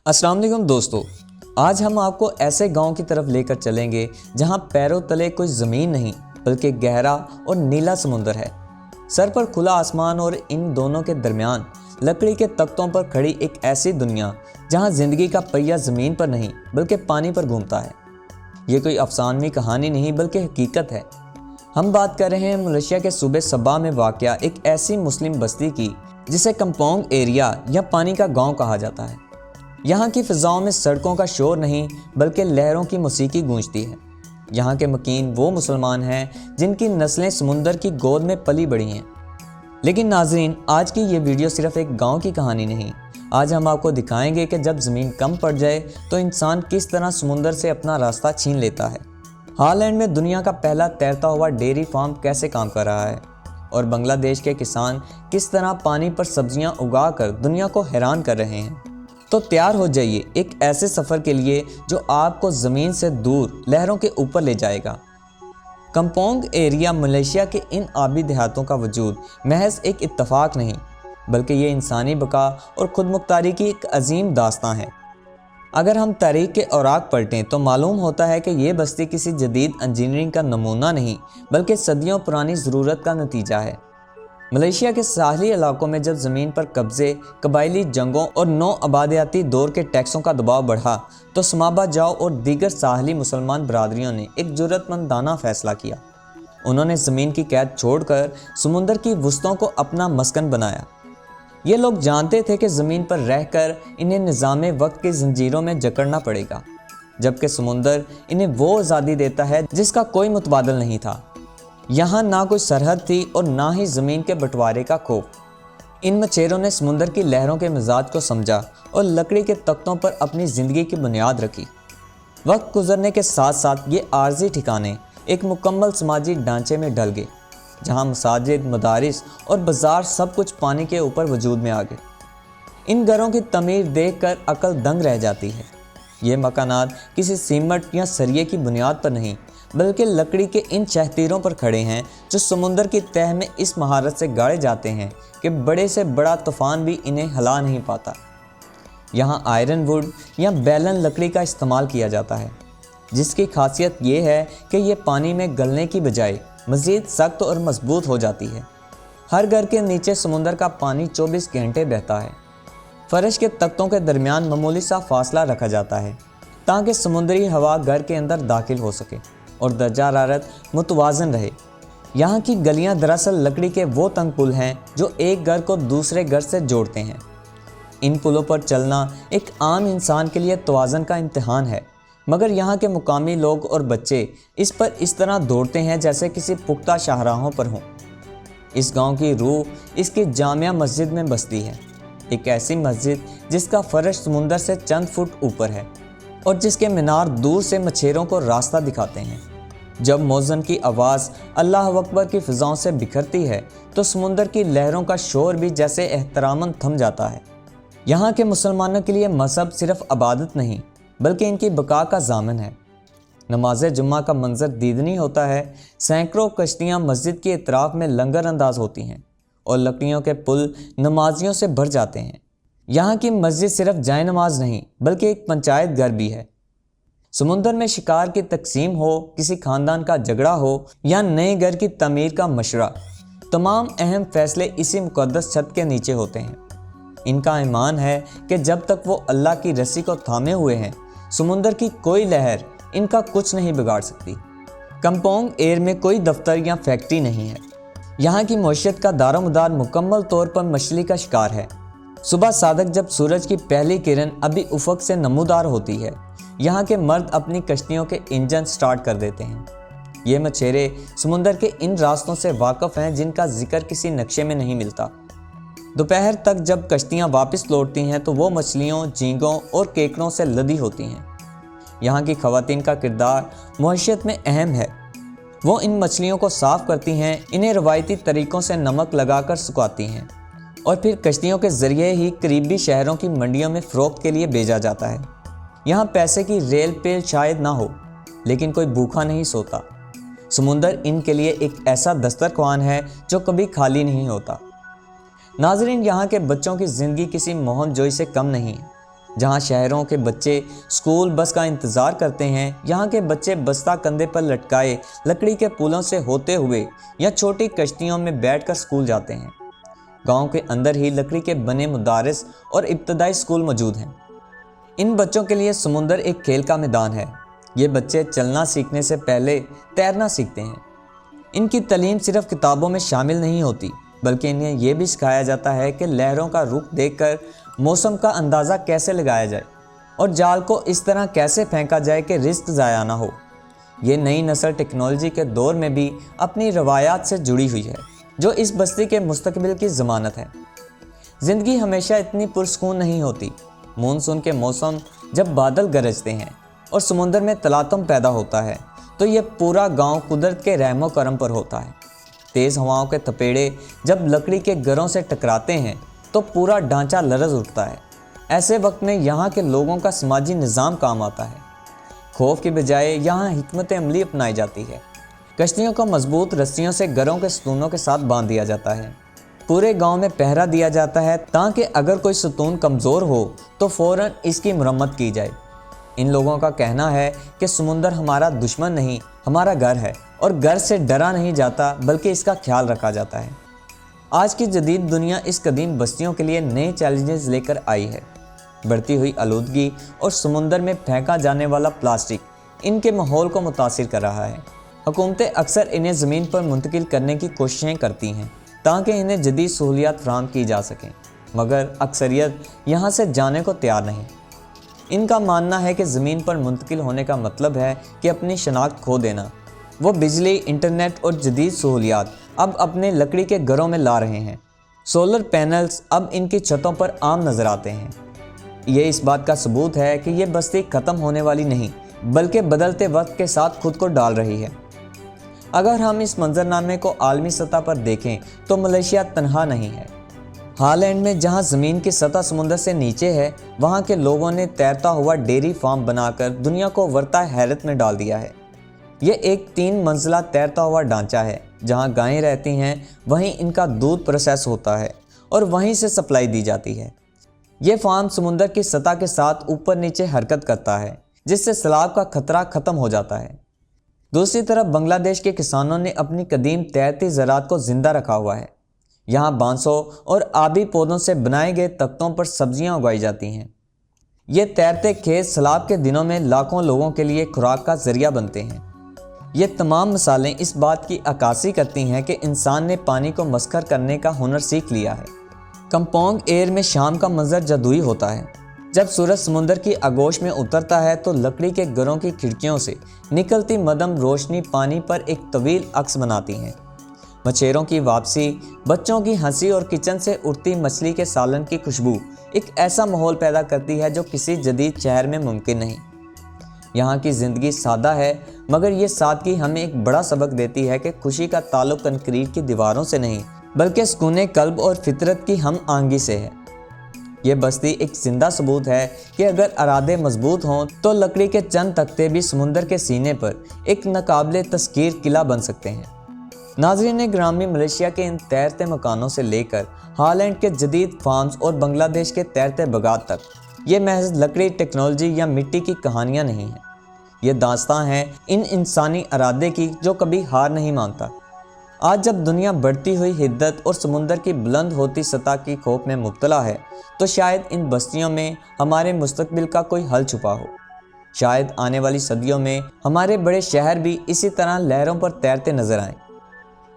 अस्सलाम वालेकुम दोस्तों, आज हम आपको ऐसे गांव की तरफ लेकर चलेंगे जहां पैरों तले कोई ज़मीन नहीं बल्कि गहरा और नीला समुंदर है। सर पर खुला आसमान और इन दोनों के दरमियान लकड़ी के तख्तों पर खड़ी एक ऐसी दुनिया जहां ज़िंदगी का पहिया ज़मीन पर नहीं बल्कि पानी पर घूमता है। ये कोई अफसानवी कहानी नहीं बल्कि हकीकत है। हम बात कर रहे हैं मलेशिया के सूबे सबा में वाक़या एक ऐसी मुस्लिम बस्ती की जिसे कम्पोंग एरिया या पानी का गांव कहा जाता है। यहाँ की फ़िज़ाओं में सड़कों का शोर नहीं बल्कि लहरों की मौसीकी गूंजती है। यहाँ के मकीन वो मुसलमान हैं जिनकी नस्लें समुंदर की गोद में पली बड़ी हैं। लेकिन नाज़रीन, आज की ये वीडियो सिर्फ़ एक गांव की कहानी नहीं। आज हम आपको दिखाएंगे कि जब ज़मीन कम पड़ जाए तो इंसान किस तरह समुंदर से अपना रास्ता छीन लेता है। हॉलैंड में दुनिया का पहला तैरता हुआ डेयरी फार्म कैसे काम कर रहा है और बांग्लादेश के किसान किस तरह पानी पर सब्जियां उगाकर दुनिया को हैरान कर रहे हैं। तो तैयार हो जाइए एक ऐसे सफ़र के लिए जो आपको ज़मीन से दूर लहरों के ऊपर ले जाएगा। कम्पोंग एरिया मलेशिया के इन आबी देहातों का वजूद महज एक इत्तफाक नहीं बल्कि ये इंसानी बका और खुद मुख्तारी की एक अजीम दास्तां है। अगर हम तारीख के औराक पलटें तो मालूम होता है कि ये बस्ती किसी जदीद इंजीनियरिंग का नमूना नहीं बल्कि सदियों पुरानी ज़रूरत का नतीजा है। मलेशिया के साहली इलाकों में जब ज़मीन पर कब्ज़े, कबायली जंगों और नौ आबादियाती दौर के टैक्सों का दबाव बढ़ा तो समाबा जाओ और दीगर साहली मुसलमान बरादरियों ने एक जुर्रतमंदाना फ़ैसला किया। उन्होंने ज़मीन की कैद छोड़कर समुंदर की वसतों को अपना मस्कन बनाया। ये लोग जानते थे कि ज़मीन पर रहकर इन्हें निज़ामे वक्त की ज़ंजीरों में जकड़ना पड़ेगा, जबकि समुंदर इन्हें वो आज़ादी देता है जिसका कोई मुतबादल नहीं था। यहाँ ना कोई सरहद थी और ना ही ज़मीन के बंटवारे का खौफ। इन मछेरों ने समुंदर की लहरों के मिजाज को समझा और लकड़ी के तख्तों पर अपनी ज़िंदगी की बुनियाद रखी। वक्त गुजरने के साथ साथ ये आर्जी ठिकाने एक मुकम्मल समाजी ढांचे में ढल गए, जहाँ मसाजिद, मदारिस और बाज़ार सब कुछ पानी के ऊपर वजूद में आ गए। इन घरों की तमीर देखकर अकल दंग रह जाती है। ये मकानात किसी सीमेंट या सरिये की बुनियाद पर नहीं बल्कि लकड़ी के इन शहतीरों पर खड़े हैं जो समुंदर की तह में इस महारत से गाड़े जाते हैं कि बड़े से बड़ा तूफ़ान भी इन्हें हिला नहीं पाता। यहाँ आयरन वुड या बेलन लकड़ी का इस्तेमाल किया जाता है, जिसकी खासियत ये है कि ये पानी में गलने की बजाय मज़ीद सख्त और मजबूत हो जाती है। हर घर के नीचे समुंदर का पानी 24 घंटे बहता है। फर्श के तख्तों के दरमियान मामूली सा फासला रखा जाता है ताकि समुंदरी हवा घर के अंदर दाखिल हो सके और दर्जा हरारत मुतवाज़न रहे। यहाँ की गलियाँ दरअसल लकड़ी के वो तंग पुल हैं जो एक घर को दूसरे घर से जोड़ते हैं। इन पुलों पर चलना एक आम इंसान के लिए तवाज़न का इम्तिहान है, मगर यहाँ के मुकामी लोग और बच्चे इस पर इस तरह दौड़ते हैं जैसे किसी पुख्ता शाहराहों पर हों। इस गांव की रूह इसकी जामिया मस्जिद में बसती है, एक ऐसी मस्जिद जिसका फर्श समुंदर से चंद फुट ऊपर है और जिसके मीनार दूर से मछेरों को रास्ता दिखाते हैं। जब मौज़न की आवाज़ अल्लाह अकबर की फ़िज़ाओं से बिखरती है तो समुंदर की लहरों का शोर भी जैसे एहतरामन थम जाता है। यहाँ के मुसलमानों के लिए मज़हब सिर्फ़ इबादत नहीं बल्कि इनकी बका का ज़ामिन है। नमाज जुम्मा का मंजर दीदनी होता है। सैकड़ों कश्तियाँ मस्जिद के इतराफ़ में लंगर अंदाज होती हैं और लकड़ियों के पुल नमाजियों से भर जाते हैं। यहाँ की मस्जिद सिर्फ जाए नमाज नहीं बल्कि एक पंचायत घर भी है। समुंदर में शिकार की तकसीम हो, किसी ख़ानदान का झगड़ा हो या नए घर की तमीर का मशवरा, तमाम अहम फ़ैसले इसी मुक़द्दस छत के नीचे होते हैं। इनका ईमान है कि जब तक वो अल्लाह की रस्सी को थामे हुए हैं समुंदर की कोई लहर इनका कुछ नहीं बिगाड़ सकती। कम्पोंग एयर में कोई दफ्तर या फैक्ट्री नहीं है। यहाँ की मईशत का दारोमदार मुकम्मल तौर पर मछली का शिकार है। सुबह सादक जब सूरज की पहली किरण अभी उफ़क़ से नमूदार होती है, यहाँ के मर्द अपनी कश्तियों के इंजन स्टार्ट कर देते हैं। ये मछेरे समुंदर के इन रास्तों से वाकिफ़ हैं जिनका जिक्र किसी नक्शे में नहीं मिलता। दोपहर तक जब कश्तियाँ वापस लौटती हैं तो वो मछलियों, झींगों और केकड़ों से लदी होती हैं। यहाँ की ख़वातीन का किरदार मईशत में अहम है। वो इन मछलियों को साफ़ करती हैं, इन्हें रवायती तरीक़ों से नमक लगाकर सुखाती हैं और फिर कश्तियों के ज़रिए ही करीबी शहरों की मंडियों में फ़रोख्त के लिए भेजा जाता है। यहाँ पैसे की रेल पेल शायद ना हो लेकिन कोई भूखा नहीं सोता। समुंदर इनके लिए एक ऐसा दस्तरख्वान है जो कभी खाली नहीं होता। नाज़रीन, यहाँ के बच्चों की ज़िंदगी किसी मोहनजोई से कम नहीं है। जहाँ शहरों के बच्चे स्कूल बस का इंतज़ार करते हैं, यहाँ के बच्चे बस्ता कंधे पर लटकाए लकड़ी के पुलों से होते हुए या छोटी कश्तियों में बैठकर स्कूल जाते हैं। गांव के अंदर ही लकड़ी के बने मदारिस और इब्तदाई स्कूल मौजूद हैं। इन बच्चों के लिए समुंदर एक खेल का मैदान है। ये बच्चे चलना सीखने से पहले तैरना सीखते हैं। इनकी तालीम सिर्फ किताबों में शामिल नहीं होती, बल्कि इन्हें यह भी सिखाया जाता है कि लहरों का रुख देखकर मौसम का अंदाज़ा कैसे लगाया जाए और जाल को इस तरह कैसे फेंका जाए कि रिस्क ज़ाया ना हो। ये नई नस्ल टेक्नोलॉजी के दौर में भी अपनी रवायात से जुड़ी हुई है, जो इस बस्ती के मुस्तकबिल की ज़मानत है। ज़िंदगी हमेशा इतनी पुरसकून नहीं होती। मानसून के मौसम जब बादल गरजते हैं और समुंदर में तलातम पैदा होता है, तो ये पूरा गांव कुदरत के रहमो करम पर होता है। तेज़ हवाओं के थपेड़े जब लकड़ी के घरों से टकराते हैं तो पूरा ढांचा लरज़ उठता है। ऐसे वक्त में यहाँ के लोगों का समाजी निज़ाम काम आता है। खौफ की बजाय यहाँ हिकमत अमली अपनाई जाती है। कश्तियों को मजबूत रस्सियों से घरों के सतूनों के साथ बांध दिया जाता है। पूरे गांव में पहरा दिया जाता है ताकि अगर कोई सतून कमज़ोर हो तो फ़ौरन इसकी मरम्मत की जाए। इन लोगों का कहना है कि समुंदर हमारा दुश्मन नहीं, हमारा घर है और घर से डरा नहीं जाता बल्कि इसका ख्याल रखा जाता है। आज की जदीद दुनिया इस कदीम बस्तियों के लिए नए चैलेंजेस लेकर आई है। बढ़ती हुई आलूदगी और समुंदर में फेंका जाने वाला प्लास्टिक इनके माहौल को मुतासिर कर रहा है। हुकूमतें अक्सर इन्हें ज़मीन पर मुंतकिल करने की कोशिशें करती हैं ताकि इन्हें जदीद सहूलियात फराहम की जा सकें, मगर अक्सरियत यहाँ से जाने को तैयार नहीं। इनका मानना है कि ज़मीन पर मुंतकिल होने का मतलब है कि अपनी शनाख्त खो देना। वो बिजली, इंटरनेट और जदीद सहूलियात अब अपने लकड़ी के घरों में ला रहे हैं। सोलर पैनल्स अब इनकी छतों पर आम नज़र आते हैं। ये इस बात का सबूत है कि ये बस्ती ख़त्म होने वाली नहीं, बल्कि बदलते वक्त के साथ खुद को डाल रही है। अगर हम इस मंजरनामे को आलमी सतह पर देखें तो मलेशिया तनहा नहीं है। हॉलैंड में जहां ज़मीन की सतह समुंदर से नीचे है, वहां के लोगों ने तैरता हुआ डेयरी फार्म बनाकर दुनिया को वर्ता हैरत में डाल दिया है। ये एक 3 मंजिला तैरता हुआ ढांचा है। जहां गायें रहती हैं वहीं इनका दूध प्रोसेस होता है और वहीं से सप्लाई दी जाती है। ये फार्म समुंदर की सतह के साथ ऊपर नीचे हरकत करता है, जिससे सैलाब का खतरा ख़त्म हो जाता है। दूसरी तरफ बांग्लादेश के किसानों ने अपनी कदीम तैरती ज़राअत को ज़िंदा रखा हुआ है। यहाँ बांसों और आबी पौधों से बनाए गए तख्तों पर सब्जियाँ उगाई जाती हैं। ये तैरते खेत सैलाब के दिनों में लाखों लोगों के लिए खुराक का ज़रिया बनते हैं। ये तमाम मिसालें इस बात की अक्कासी करती हैं कि इंसान ने पानी को मस्खर करने का हुनर सीख लिया है। कम्पोंग एयर में शाम का मंजर जादुई होता है। जब सूरज समुंदर की आगोश में उतरता है तो लकड़ी के घरों की खिड़कियों से निकलती मदम रोशनी पानी पर एक तवील अक्स बनाती हैं। मछेरों की वापसी, बच्चों की हंसी और किचन से उड़ती मछली के सालन की खुशबू एक ऐसा माहौल पैदा करती है जो किसी जदीद शहर में मुमकिन नहीं। यहाँ की ज़िंदगी सादा है, मगर ये सादगी हमें एक बड़ा सबक देती है कि खुशी का ताल्लुक कंक्रीट की दीवारों से नहीं, बल्कि सुकून कल्ब और फितरत की हम आंगी से है। ये बस्ती एक जिंदा सबूत है कि अगर इरादे मजबूत हों तो लकड़ी के चंद तख्ते भी समुंदर के सीने पर एक नाकाबिले तस्कीर किला बन सकते हैं। नाज़रीन ग्रामी, मलेशिया के इन तैरते मकानों से लेकर हॉलैंड के जदीद फार्म्स और बांग्लादेश के तैरते बगात तक, ये महज लकड़ी, टेक्नोलॉजी या मिट्टी की कहानियाँ नहीं हैं। ये दास्तां हैं इन इंसानी इरादे की जो कभी हार नहीं मानता। आज जब दुनिया बढ़ती हुई हिद्दत और समुंदर की बुलंद होती सतह की खौफ में मुब्तला है, तो शायद इन बस्तियों में हमारे मुस्तकबिल का कोई हल छुपा हो। शायद आने वाली सदियों में हमारे बड़े शहर भी इसी तरह लहरों पर तैरते नजर आएं।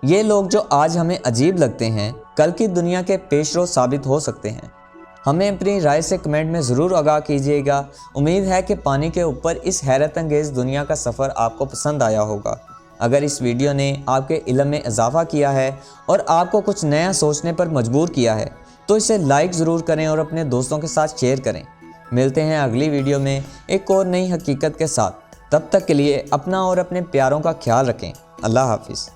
ये लोग जो आज हमें अजीब लगते हैं, कल की दुनिया के पेशरो साबित हो सकते हैं। हमें अपनी राय से कमेंट में ज़रूर आगाह कीजिएगा। उम्मीद है कि पानी के ऊपर इस हैरत अंगेज़ दुनिया का सफ़र आपको पसंद आया होगा। अगर इस वीडियो ने आपके इल्म में इजाफ़ा किया है और आपको कुछ नया सोचने पर मजबूर किया है, तो इसे लाइक ज़रूर करें और अपने दोस्तों के साथ शेयर करें। मिलते हैं अगली वीडियो में एक और नई हकीकत के साथ। तब तक के लिए अपना और अपने प्यारों का ख्याल रखें। अल्लाह हाफिज़।